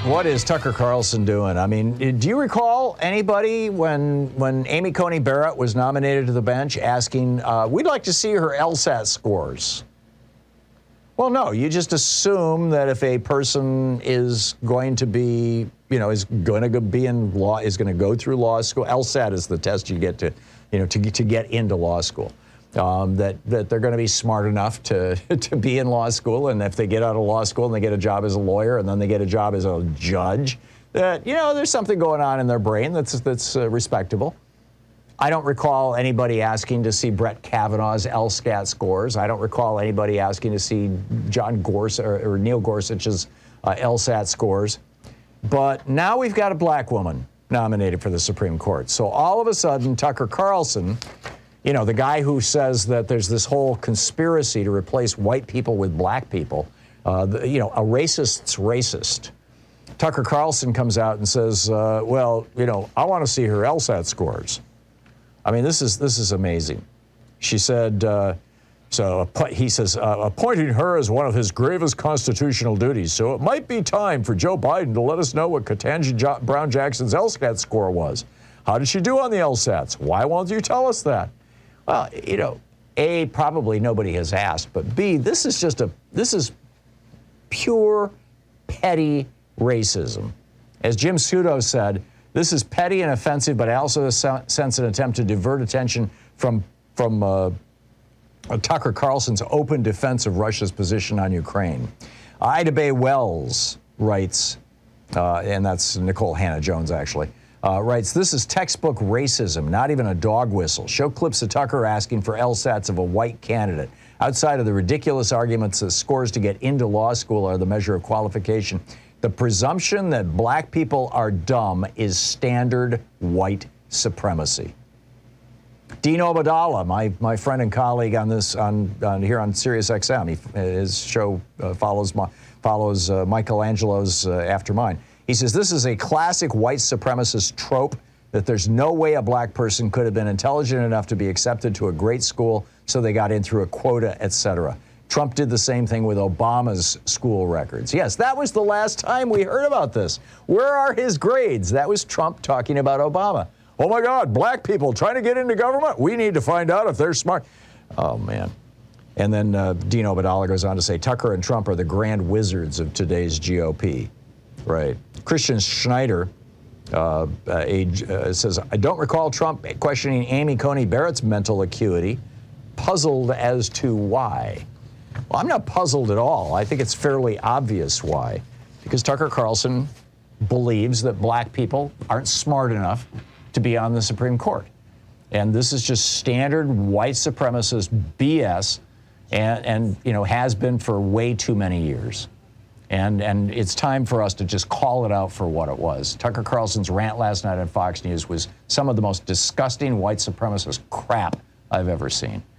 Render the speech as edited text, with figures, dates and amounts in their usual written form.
What is Tucker Carlson doing? I mean, do you recall anybody when Amy Coney Barrett was nominated to the bench asking, we'd like to see her LSAT scores? Well, no, you just assume that if a person is going to be, is going to be in law, is going to go through law school, LSAT is the test you get to, to get into law school. That they're going to be smart enough to be in law school, and if they get out of law school and they get a job as a lawyer and then they get a job as a judge, that there's something going on in their brain that's respectable. I don't recall anybody asking to see Brett Kavanaugh's LSAT scores. I don't recall anybody asking to see John Gorsuch or Neil Gorsuch's LSAT scores. But now we've got a black woman nominated for the Supreme Court. So all of a sudden, Tucker Carlson, the guy who says that there's this whole conspiracy to replace white people with black people, a racist's racist. Tucker Carlson comes out and says, I want to see her LSAT scores. I mean, this is amazing. She said, he says, appointing her as one of his gravest constitutional duties. So it might be time for Joe Biden to let us know what Ketanji Brown Jackson's LSAT score was. How did she do on the LSATs? Why won't you tell us that? Well, A, probably nobody has asked, but B, this is pure petty racism. As Jim Sudo said, this is petty and offensive, but I also sense an attempt to divert attention from Tucker Carlson's open defense of Russia's position on Ukraine. Ida Bay Wells writes, and that's Nicole Hannah-Jones actually, writes, this is textbook racism, not even a dog whistle. Show clips of Tucker asking for LSATs of a white candidate. Outside of the ridiculous arguments that scores to get into law school are the measure of qualification, the presumption that black people are dumb is standard white supremacy. Dean Obeidallah, my friend and colleague on this here on Sirius XM, his show follows Michelangelo's After Mine. He says this is a classic white supremacist trope that there's no way a black person could have been intelligent enough to be accepted to a great school, so they got in through a quota, etc. Trump did the same thing with Obama's school records. Yes, that was the last time we heard about this. Where are his grades? That was Trump talking about Obama. Oh my God, black people trying to get into government? We need to find out if they're smart. Oh man. And then Dean Obeidallah goes on to say, Tucker and Trump are the grand wizards of today's GOP. Right. Christian Schneider says, I don't recall Trump questioning Amy Coney Barrett's mental acuity, puzzled as to why. Well, I'm not puzzled at all. I think it's fairly obvious why. Because Tucker Carlson believes that black people aren't smart enough to be on the Supreme Court. And this is just standard white supremacist BS and has been for way too many years. And it's time for us to just call it out for what it was. Tucker Carlson's rant last night on Fox News was some of the most disgusting white supremacist crap I've ever seen.